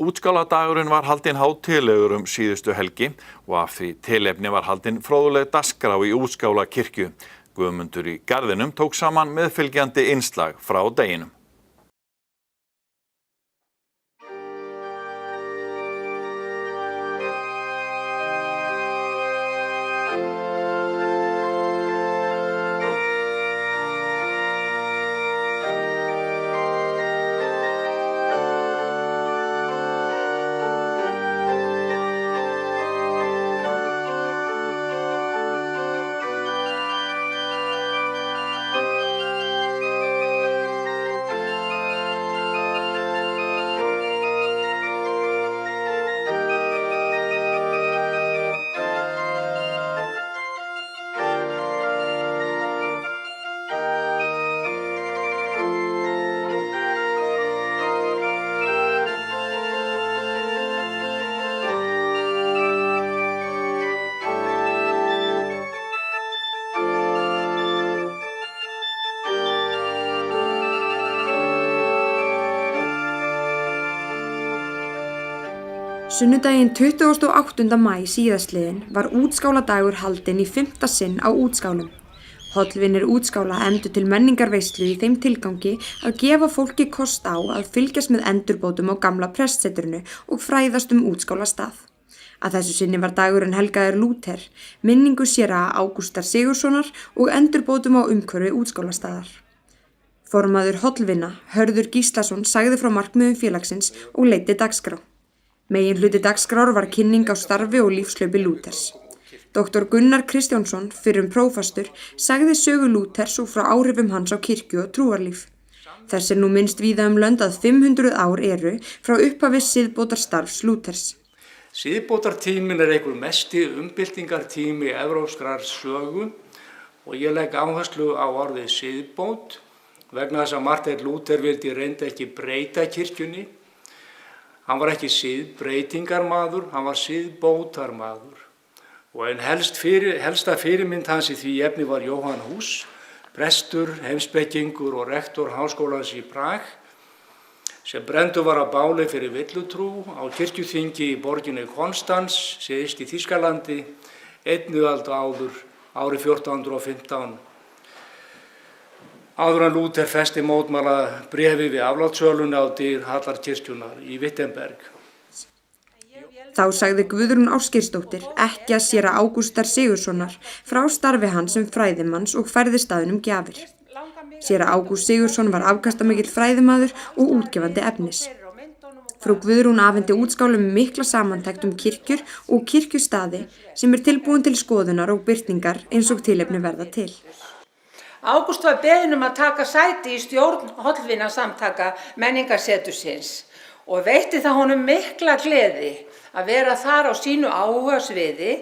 Útskáladagurinn var haldinn hátíðlegur síðustu helgi og af því tilefni var haldinn fróðuleg dagskrá í Útskálakirkju. Guðmundur í Garðinum tók saman meðfylgjandi innslag frá deginum. Sunnudaginn 28. maí síðastliðinn var útskáladagur haldinn í 5. sinn á Útskálum. Hollvinir Útskála efndu til menningarveislu í þeim tilgangi að gefa fólki kost á að fylgjast með endurbótum á gamla prestsetrinu og fræðast Útskálastað. Að þessu sinni var dagurinn helgaður Lúther, minningu séra Ágústar Sigurðssonar og endurbótum á umhverfi Útskálastaðar. Formaður Hollvina, Hörður Gíslason, sagði frá markmiðum félagsins og leiddi dagskrá. Meginhluti dagskrár var kynning á starfi og lífshlaupi Lúthers. Dr. Gunnar Kristjánsson, fyrrum prófastur, sagði sögu Lúthers og frá áhrifum hans á kirkju og trúarlíf. Þess nú minnst víða lönd að 500 ár eru frá upphafi siðbótarstarfs Lúthers. Siðbótartíminn einhver mesti umbyltingartími evrópskrar sögu og ég legg áherslu á orðið siðbót vegna þess að Marteinn Lúther vildi reynda ekki breyta kirkjunni. Hann var ekki siðbreytingarmaður, hann var siðbótarmaður. Og en helsta fyrirmynd hans í því efni var Jóhann Hus, prestur, heimspekingur og rektor háskólans í Prag, sem brenndur var á báli fyrir villutrú á kirkjuþingi í borginni Konstans, syðst í Þýskalandi, einni öld áður, árið 1415. Áður en Lúther festi mótmæla bréfi við aflátssöluna á dyr Hallarkirkjunnar í Wittenberg. Þá sagði Guðrún Ásgeirsdóttir ekki að séra Ágústar Sigurðssonar frá starfi hans sem fræðimanns og færði staðnum gjafir. Séra Ágúst Sigurðsson var afkastamikill fræðimaður og útgefandi efnis. Frú Guðrún afhenti Útskálum mikla samantekt kirkjur og kirkjustaði sem tilbúin til skoðunar og birtingar eins og tilefni verða til. Ágúst var beðinn að taka sæti í stjórn Hollvinasamtaka menningarsetursins og veitti það honum mikla gleði að vera þar á sínu áhugasviði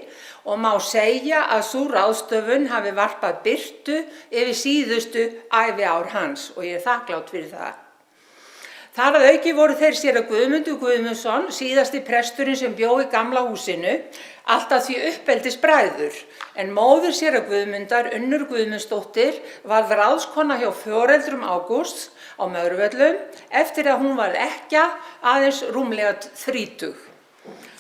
og má segja að sú ráðstöfun hafi varpað birtu yfir síðustu æviár hans og ég þakklát fyrir það. Þar að auki voru þeir séra Guðmundur Guðmundsson, síðasti presturinn sem bjó í gamla húsinu, alltaf því uppeldisbræður, en móðir séra Guðmundar, Unnur Guðmundsdóttir, varð ráðskona hjá foreldrum Ágústs á Möðruvöllum eftir að hún varð ekkja aðeins rúmlega 30.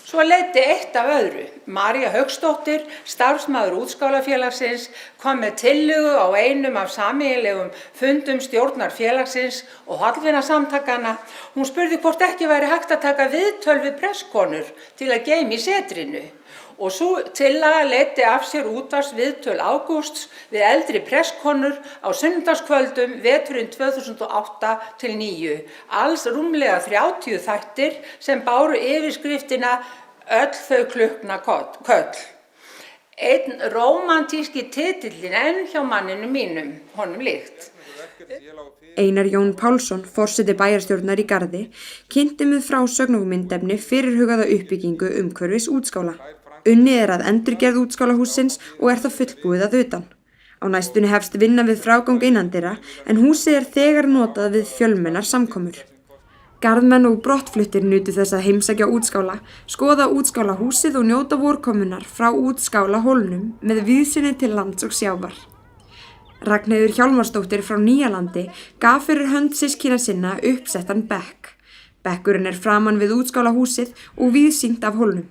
Svo leiddi eitt af öðru. María Hauksdóttir, starfsmaður Útskálafélagsins, kom með tillögu á einum af sameiginlegum fundum stjórnar félagsins og Hollvinasamtakanna. Hún spurði hvort ekki væri hægt að taka viðtöl við prestkonur til að geyma í setrinu. Og svo tillaga leiddi af sér útvarpsviðtöl Ágústs við eldri prestkonur á sunnudagskvöldum veturinn 2008-09. Alls rúmlega 30 þættir sem báru yfirskriftina Öll þau klukkna köll. Einn rómantíski titillinn enn hjá manninu mínum, honum líkt. Einar Jón Pálsson, forseti bæjarstjórnar í Garði, kynnti með frásögn og myndefni fyrirhugaða uppbyggingu umhverfis Útskála. Unnið að endurgerð Útskálahússins og það fullbúið að utan. Á næstunni hefst vinna við frágang innandyra en húsið þegar notað við fjölmennar samkomur. Garðmenn og brottfluttir nutu þess að heimsækja Útskála, skoða Útskálahúsið og njóta vorkomunnar frá Útskálahólnum með víðsýni til lands og sjávar. Ragnheiður Hjálmarsdóttir frá Nýjalandi gaf fyrir hönd systkina sinna uppsettan bekk. Bekkurinn framan við útskálahúsið og víðsýnt af hólnum.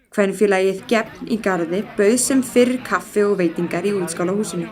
Kvenfélagið Gefn í Garði bauð sem fyrr kaffi og veitingar í útskálahúsinu.